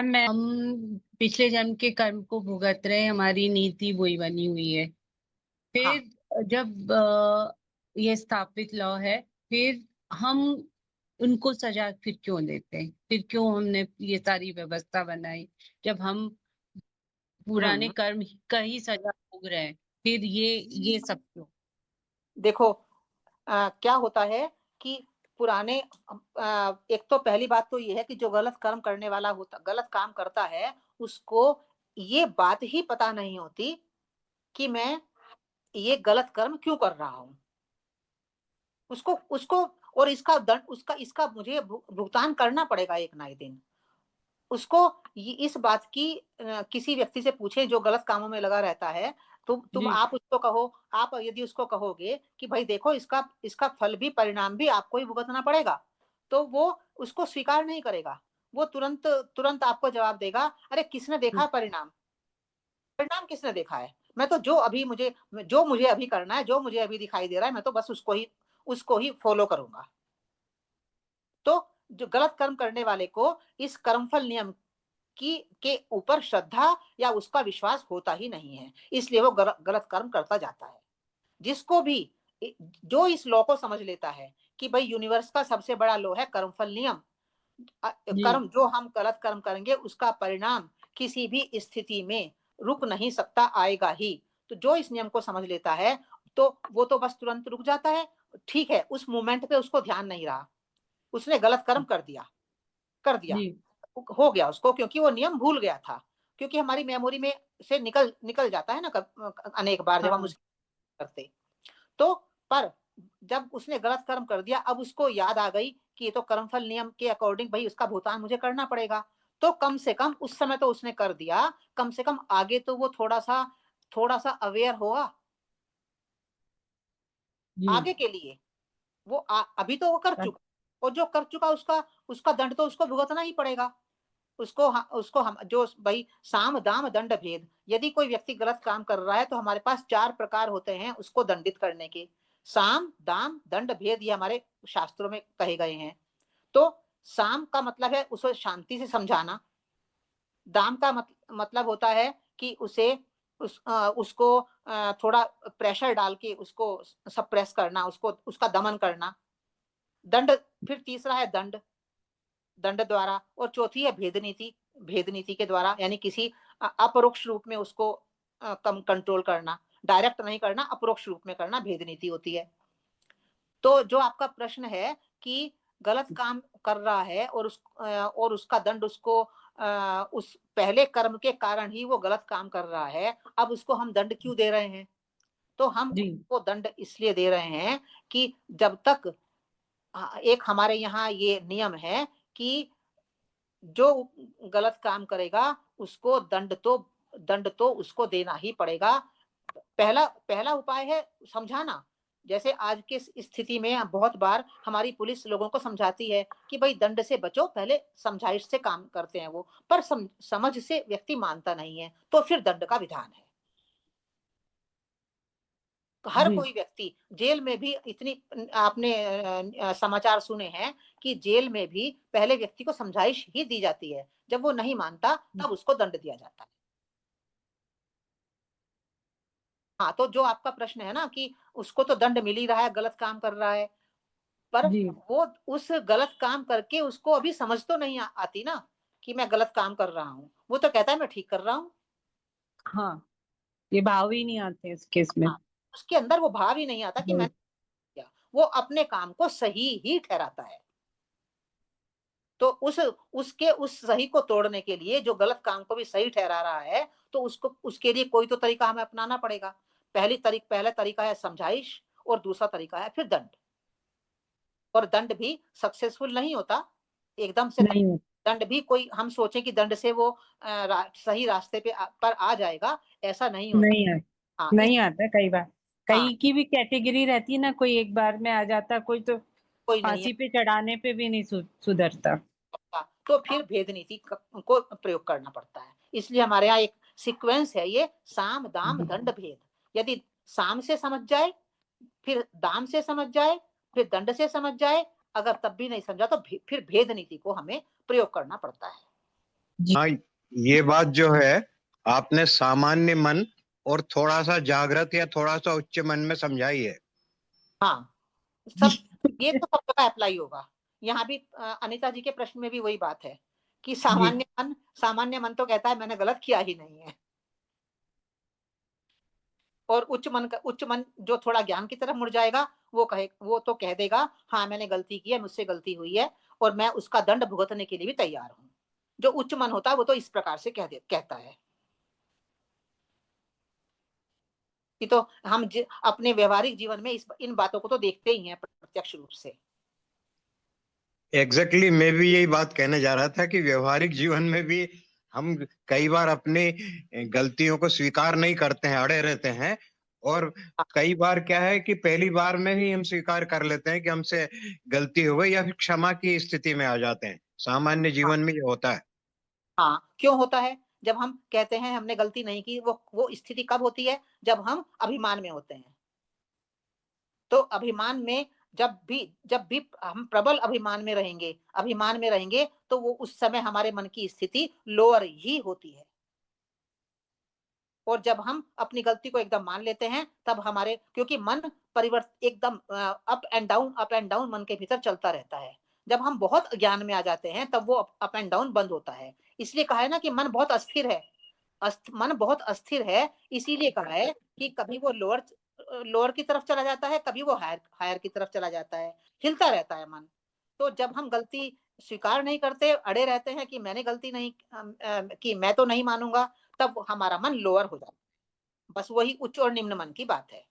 मैं हम पिछले जन्म के कर्म को भुगत रहे, हमारी नीति वही बनी हुई है। हाँ। फिर जब ये स्थापित लॉ है, फिर हम उनको सजा फिर क्यों देते हैं? फिर क्यों हमने ये सारी व्यवस्था बनाई? जब हम पुराने हम्म। कर्म का ही सजा भोग रहे हैं, फिर ये सब क्यों? देखो, क्या होता है कि पुराने एक तो पहली बात तो ये है कि जो गलत कर्म करने वाला होता, गलत काम करता है, उसको ये बात ही पता नहीं होती कि मैं ये गलत कर्म क्यों कर रहा हूँ। उसको उसको और इसका दंड, उसका इसका मुझे भुगतान करना पड़ेगा एक ना एक दिन। उसको इस बात की किसी व्यक्ति से पूछे जो गलत कामों में लगा रहता है, तुम जी, आप उसको कहो, आप यदि उसको कहोगे कि भाई देखो, इसका इसका फल भी, परिणाम भी आपको ही भुगतना पड़ेगा, तो वो उसको स्वीकार नहीं करेगा। वो तुरंत तुरंत आपको जवाब देगा, अरे किसने जी, देखा परिणाम? परिणाम किसने देखा है? मैं तो जो मुझे अभी करना है, जो मुझे अभी दिखाई दे रहा है, मैं तो बस उसको ही फॉलो करूंगा। तो जो गलत कर्म करने वाले को इस कर्मफल नियम की के ऊपर श्रद्धा या उसका विश्वास होता ही नहीं है, इसलिए वो गलत कर्म करता जाता है। जिसको भी जो इस लॉ को समझ लेता है कि भाई यूनिवर्स का सबसे बड़ा लॉ है कर्मफल नियम, जी, कर्म जो हम गलत कर्म करेंगे उसका परिणाम किसी भी स्थिति में रुक नहीं सकता, आएगा ही। तो जो इस नियम को समझ लेता है, तो वो तो बस तुरंत रुक जाता है। ठीक है, उस मोमेंट पे उसको ध्यान नहीं रहा, उसने गलत कर्म कर दिया, जी, हो गया उसको, क्योंकि वो नियम भूल गया था। क्योंकि हमारी मेमोरी में से निकल निकल जाता है ना, अनेक बार जब हम हाँ, उसे करते। तो पर जब उसने गलत कर्म कर दिया, अब उसको याद आ गई कि ये तो कर्मफल नियम के अकॉर्डिंग भाई उसका भुगतान मुझे करना पड़ेगा। तो कम से कम उस समय तो उसने कर दिया, कम से कम आगे तो वो थोड़ा सा अवेयर हुआ जी, आगे के लिए। वो अभी तो वो कर चुका, और जो कर चुका उसका उसका दंड तो उसको भुगतना ही पड़ेगा। उसको हम जो भाई, साम दाम दंड भेद, यदि कोई व्यक्ति गलत काम कर रहा है तो हमारे पास 4 प्रकार होते हैं उसको दंडित करने के। साम दाम दंड भेद, ये हमारे शास्त्रों में कहे गए हैं। तो साम का मतलब है उसे शांति से समझाना। दाम का मतलब होता है कि उसको थोड़ा प्रेशर डाल के उसको सप्रेस करना, उसको उसका दमन करना। दंड, फिर तीसरा है दंड, दंड द्वारा, और चौथी है भेद नीति, भेद नीति के द्वारा, यानी किसी अपरोक्ष रूप में उसको कम कंट्रोल करना। डायरेक्ट नहीं करना, अपरोक्ष रूप में करना, भेद नीति होती है। तो जो आपका प्रश्न है कि गलत काम कर रहा है और उसका दंड उसको उस पहले कर्म के कारण ही वो गलत काम कर रहा है, अब उसको हम दंड क्यों दे रहे हैं? तो हम जी, उसको दंड इसलिए दे रहे हैं कि जब तक एक हमारे यहाँ ये नियम है कि जो गलत काम करेगा उसको दंड तो उसको देना ही पड़ेगा। पहला पहला उपाय है समझाना। जैसे आज के स्थिति में बहुत बार हमारी पुलिस लोगों को समझाती है कि भाई दंड से बचो, पहले समझाइश से काम करते हैं वो, पर समझ से व्यक्ति मानता नहीं है, तो फिर दंड का विधान है। हर जी, कोई व्यक्ति जेल में भी इतनी, आपने समाचार सुने हैं कि जेल में भी पहले व्यक्ति को समझाइश ही दी जाती है, जब वो नहीं मानता तब उसको दंड दिया जाता है। हाँ, तो जो आपका प्रश्न है ना कि उसको तो दंड मिल ही रहा है, गलत काम कर रहा है, पर जी, वो उस गलत काम करके उसको अभी समझ तो नहीं आती ना कि मैं गलत काम कर रहा हूँ। वो तो कहता है मैं ठीक कर रहा हूँ। हाँ, ये भाव ही नहीं आते इस केस में। हाँ, उसके अंदर वो भाव ही नहीं आता कि जी, मैंने किया। वो अपने काम को सही ही ठहराता है। तो उसके उस सही को तोड़ने के लिए, जो गलत काम को भी सही ठहरा रहा है, तो उसको उसके लिए कोई तो तरीका हमें अपनाना पड़ेगा। पहला तरीका है समझाइश, और दूसरा तरीका है फिर दंड। और दंड भी सक्सेसफुल नहीं होता एकदम से। नहीं होता, दंड भी कोई हम सोचे कि दंड से वो सही रास्ते पर आ जाएगा, ऐसा नहीं होता। नहीं आता, हाँ, नहीं आता कई बार। हाँ, कई की भी कैटेगरी रहती है ना, कोई एक बार में आ जाता, कोई तो कोई नहीं है। फांसी पे चढ़ाने पे भी नहीं सुधरता। तो फिर भेद नीति को प्रयोग करना पड़ता है। इसलिए हमारे यहाँ एक सीक्वेंस है, ये साम दाम दंड भेद। यदि साम से समझ जाए, फिर दाम से समझ जाए, फिर दंड से समझ जाए, अगर तब भी नहीं समझा तो फिर भेद नीति को हमें प्रयोग करना पड़ता है। जी हाँ, ये बात जो है आपने सामान्य मन और थोड़ा सा जागृत या थोड़ा सा उच्च मन में समझाई है। हाँ, सब ये तो सब जगह अप्लाई होगा। यहाँ भी अनिता जी के प्रश्न में भी वही बात है कि जी सामान्य मन तो कहता है मैंने गलत किया ही नहीं है, और उच्च मन जो थोड़ा ज्ञान की तरफ मुड़ जाएगा, वो तो कह देगा हाँ मैंने गलती की है, मुझसे गलती हुई है और मैं उसका दंड भुगतने के लिए भी तैयार हूं। जो उच्च मन होता है वो तो इस प्रकार से कहता है कि तो हम अपने व्यवहारिक जीवन में इन बातों को तो देखते ही हैं प्रत्यक्ष रूप से। एग्जैक्टली मैं भी यही बात कहने जा रहा था कि व्यवहारिक जीवन में भी हम कई बार अपनी गलतियों को स्वीकार नहीं करते हैं, अड़े रहते हैं। और कई बार क्या है कि पहली बार में ही हम स्वीकार कर लेते हैं कि हमसे गलती हो गई, या फिर क्षमा की स्थिति में आ जाते हैं। सामान्य हाँ जीवन में ये होता है। हाँ, क्यों होता है? जब हम कहते हैं हमने गलती नहीं की, वो स्थिति कब होती है? जब हम अभिमान में होते हैं। तो अभिमान में जब भी हम प्रबल अभिमान में रहेंगे तो वो उस समय हमारे मन की स्थिति लोअर ही होती है। और जब हम अपनी गलती को एकदम मान लेते हैं तब हमारे, क्योंकि मन एकदम अप एंड डाउन मन के भीतर चलता रहता है। जब हम बहुत ज्ञान में आ जाते हैं तब वो अप एंड डाउन बंद होता है। इसलिए कहा है ना कि मन बहुत अस्थिर है। मन बहुत अस्थिर है, इसीलिए कहा है कि कभी वो लोअर की तरफ चला जाता है, कभी वो हायर हायर की तरफ चला जाता है, हिलता रहता है मन। तो जब हम गलती स्वीकार नहीं करते, अड़े रहते हैं कि मैंने गलती नहीं की, मैं तो नहीं मानूंगा, तब हमारा मन लोअर हो जाता है। बस वही उच्च और निम्न मन की बात है।